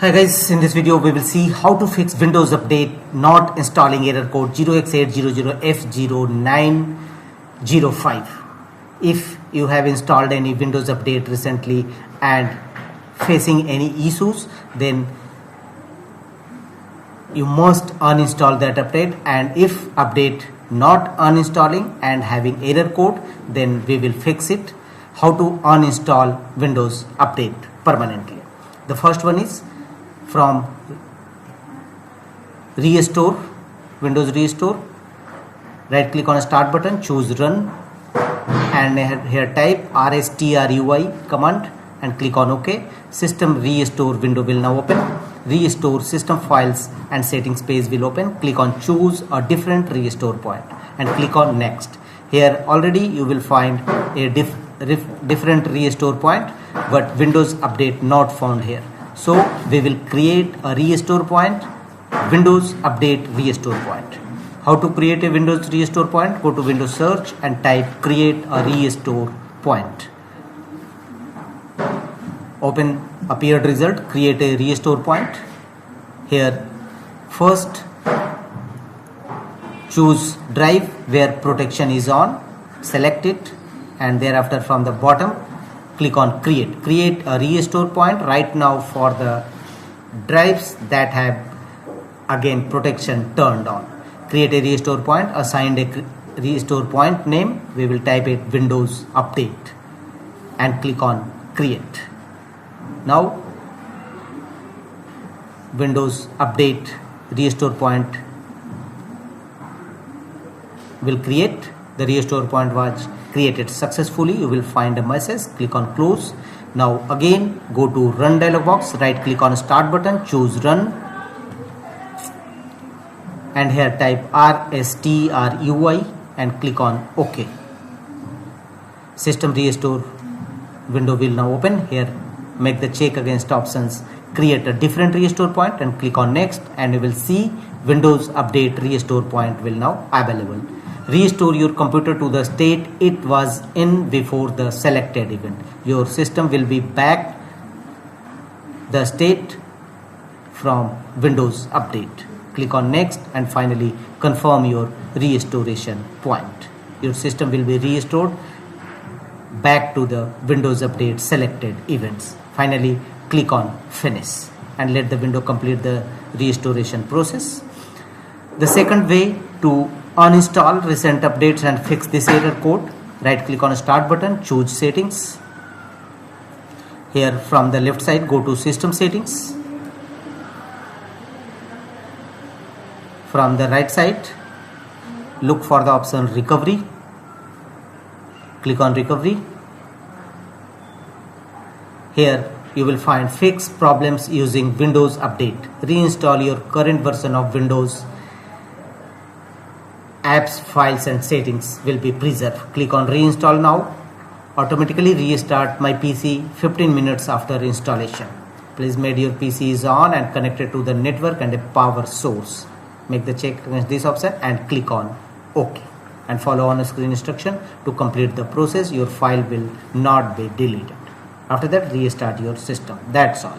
Hi guys, in this video we will see how to fix Windows update not installing error code 0x800f0905. If you have installed any Windows update recently and facing any issues, then you must uninstall that update, and if update not uninstalling and having error code, then we will fix it. How to uninstall Windows update permanently? The first one is from Restore, Windows Restore. Right click on Start button, choose Run, and here type rstrui command and click on OK. System Restore window will now open. Restore system files and settings page will open. Click on choose a different restore point and click on next. Here already you will find a different restore point, but Windows update not found here. So we will create a restore point, Windows update restore point. How to create a Windows restore point? Go to Windows search and type create a restore point. Open appeared result, create a restore point. Here first choose drive where protection is on, select it, and thereafter from the bottom click on create a restore point. Right now for the drives that have again protection turned on, create a restore point, assigned a restore point name. We will type it Windows update and click on create. Now Windows update restore point will create. The restore point was created successfully. You will find a message, click on close. Now again go to run dialog box, right click on start button, choose run, and here type rstrui and click on OK. System restore window will now open. Here make the check against options, create a different restore point and click on next, and you will see Windows update restore point will now available. Restore your computer to the state it was in before the selected event. Your system will be back the state from Windows update. Click on next and finally confirm your restoration point. Your system will be restored back to the Windows update selected events. Finally click on finish and let the window complete the restoration process. The second way to uninstall recent updates and fix this error code, right click on start button, choose settings. Here from the left side go to system settings. From the right side look for the option recovery, click on recovery. Here you will find fix problems using Windows update. Reinstall your current version of Windows. Apps, files and settings will be preserved. Click on reinstall now. Automatically restart my PC 15 minutes after installation. Please make your PC is on and connected to the network and a power source. Make the check against this option and click on OK and follow on screen instruction to complete the process. Your file will not be deleted. After that restart your system. That's all.